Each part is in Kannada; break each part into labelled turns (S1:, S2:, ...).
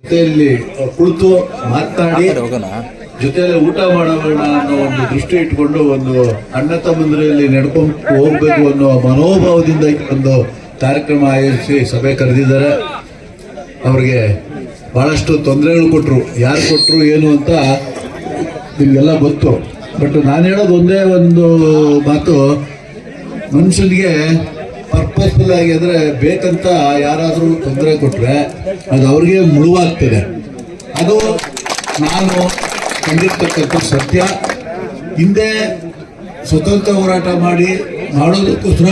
S1: ಜೊತೆಯಲ್ಲಿ ಕುಳಿತು ಮಾತನಾಡಿ ಜೊತೆಯಲ್ಲಿ ಊಟ ಮಾಡೋಣ ಅನ್ನೋ ಒಂದು ದೃಷ್ಟಿ ಇಟ್ಕೊಂಡು ಒಂದು ಅಣ್ಣ ತಮ್ಮಂದಿರಲ್ಲಿ ನಡ್ಕೊಂಡು ಹೋಗ್ಬೇಕು ಅನ್ನೋ ಮನೋಭಾವದಿಂದ ಒಂದು ಕಾರ್ಯಕ್ರಮ ಆಯೋಜಿಸಿ ಸಭೆ ಕರೆದಿದ್ದಾರೆ. ಅವ್ರಿಗೆ ಬಹಳಷ್ಟು ತೊಂದರೆಗಳು ಕೊಟ್ಟರು, ಯಾರು ಕೊಟ್ಟರು ಏನು ಅಂತ ನಿಮಗೆಲ್ಲ ಗೊತ್ತು. ಬಟ್ ನಾನು ಹೇಳೋದು ಒಂದೇ ಒಂದು ಮಾತು, ಮನುಷ್ಯನಿಗೆ ಪರ್ಪಸ್ಫುಲ್ ಆಗಿ ಅಂದರೆ ಬೇಕಂತ ಯಾರಾದರೂ ತೊಂದರೆ ಕೊಟ್ಟರೆ ಅದು ಅವ್ರಿಗೆ ಮುಳುವಾಗ್ತದೆ. ಅದು ನಾನು ಕಂಡಿರ್ತಕ್ಕಂಥ ಸತ್ಯ. ಹಿಂದೆ ಸ್ವತಂತ್ರ ಹೋರಾಟ ಮಾಡೋದಕ್ಕೋಸ್ಕರ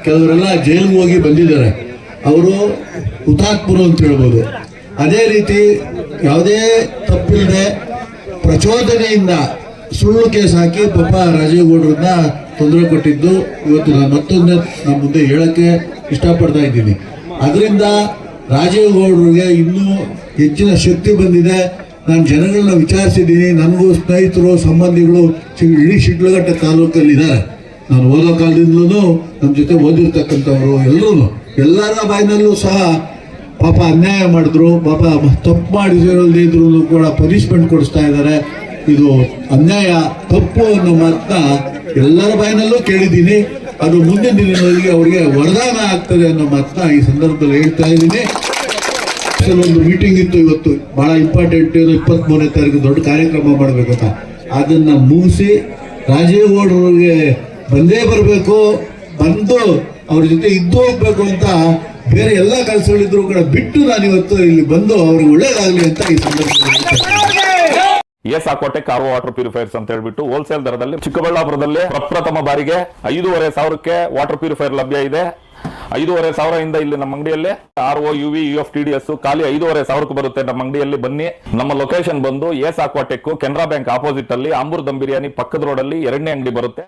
S1: ಕೆಲವರೆಲ್ಲ ಜೈಲಿಗೆ ಹೋಗಿ ಬಂದಿದ್ದಾರೆ, ಅವರು ಹುತಾತ್ಮರು ಅಂತ ಹೇಳ್ಬೋದು. ಅದೇ ರೀತಿ ಯಾವುದೇ ತಪ್ಪಿಲ್ಲದೆ ಪ್ರಚೋದನೆಯಿಂದ ಸುಳ್ಳು ಕೇಸ್ ಹಾಕಿ ಪಾಪ ರಾಜೇಗೌಡರನ್ನ ತೊಂದರೆ ಕೊಟ್ಟಿದ್ದು ಇವತ್ತು ನಾನು ಮತ್ತೊಂದು ನಮ್ಮ ಮುಂದೆ ಹೇಳಕ್ಕೆ ಇಷ್ಟಪಡ್ತಾ ಇದ್ದೀನಿ. ಅದರಿಂದ ರಾಜೇಗೌಡರಿಗೆ ಇನ್ನೂ ಹೆಚ್ಚಿನ ಶಕ್ತಿ ಬಂದಿದೆ. ನಾನು ಜನಗಳನ್ನ ವಿಚಾರಿಸಿದ್ದೀನಿ, ನನಗೂ ಸ್ನೇಹಿತರು ಸಂಬಂಧಿಗಳು ಇಡೀ ಶಿಡ್ಲಘಟ್ಟ ತಾಲೂಕಲ್ಲಿದ್ದಾರೆ. ನಾನು ಓದೋ ಕಾಲದಿಂದಲೂ ನಮ್ಮ ಜೊತೆ ಓದಿರ್ತಕ್ಕಂಥವ್ರು ಎಲ್ಲರ ಬಾಯಿನಲ್ಲೂ ಸಹ ಪಾಪ ಅನ್ಯಾಯ ಮಾಡಿದ್ರು, ಪಾಪ ತಪ್ಪು ಮಾಡಿದ್ರು ಕೂಡ ಪನಿಷ್ಮೆಂಟ್ ಕೊಡಿಸ್ತಾ ಇದ್ದಾರೆ. ಇದು ಅನ್ಯಾಯ, ತಪ್ಪು ಅನ್ನೋ ಮಾತನ್ನ ಎಲ್ಲರ ಬಾಯಿನಲ್ಲೂ ಕೇಳಿದ್ದೀನಿ. ಅದು ಮುಂದಿನ ದಿನಗಳಲ್ಲಿ ಅವರಿಗೆ ವರದಾನ ಆಗ್ತದೆ ಅನ್ನೋ ಮಾತನ್ನ ಈ ಸಂದರ್ಭದಲ್ಲಿ ಹೇಳ್ತಾ ಇದ್ದೀನಿ. ಒಂದು ಮೀಟಿಂಗ್ ಇತ್ತು ಇವತ್ತು, ಬಹಳ ಇಂಪಾರ್ಟೆಂಟ್, 23ನೇ ತಾರೀಕು ದೊಡ್ಡ ಕಾರ್ಯಕ್ರಮ ಮಾಡಬೇಕಂತ. ಅದನ್ನ ಮುಗಿಸಿ ರಾಜೇಗೌಡರಿಗೆ ಬಂದೇ ಬರಬೇಕು, ಬಂದು ಅವ್ರ ಜೊತೆ ಇದ್ದು ಹೋಗ್ಬೇಕು ಅಂತ ಬೇರೆ ಎಲ್ಲ ಕೆಲಸಗಳಿದ್ರು ಕೂಡ ಬಿಟ್ಟು ನಾನಿವತ್ತು ಇಲ್ಲಿ ಬಂದು ಅವ್ರಿಗೆ ಒಳ್ಳೇದಾಗ್ಲಿ ಅಂತ ಈ ಸಂದರ್ಭದಲ್ಲಿ
S2: ಏಸಾಕೋಟೆ ಕಾರ್ವೋ ವಾಟರ್ ಪ್ಯೂರಿಫೈರ್ಸ್ ಅಂತ ಹೇಳ್ಬಿಟ್ಟು ಹೋಲ್ಸೇಲ್ ದರದಲ್ಲಿ ಚಿಕ್ಕಬಳ್ಳಾಪುರದಲ್ಲಿ ಪ್ರಪ್ರಥಮ ಬಾರಿಗೆ 5,500ಕ್ಕೆ ವಾಟರ್ ಪ್ಯೂರಿಫೈರ್ ಲಭ್ಯ ಇದೆ. 5,500 ಇಲ್ಲಿ ನಮ್ಮ ಅಂಗಡಿಯಲ್ಲಿ RO UV UF ಖಾಲಿ 5,500 ಬರುತ್ತೆ. ನಮ್ಮ ಅಂಗಡಿಯಲ್ಲಿ ಬನ್ನಿ. ನಮ್ಮ ಲೊಕೇಶನ್ ಬಂದು ಏಸಾಕೋಟೆಕ್ ಕೆನರಾ ಬ್ಯಾಂಕ್ ಆಪೋಸಿಟ್ ಅಲ್ಲಿ ಆಂಬೂರ್ ದಮ್ ಬಿರಿಯಾನಿ ಪಕ್ಕದ ರೋಡ್ ಅಲ್ಲಿ 2ನೇ ಅಂಗಡಿ ಬರುತ್ತೆ.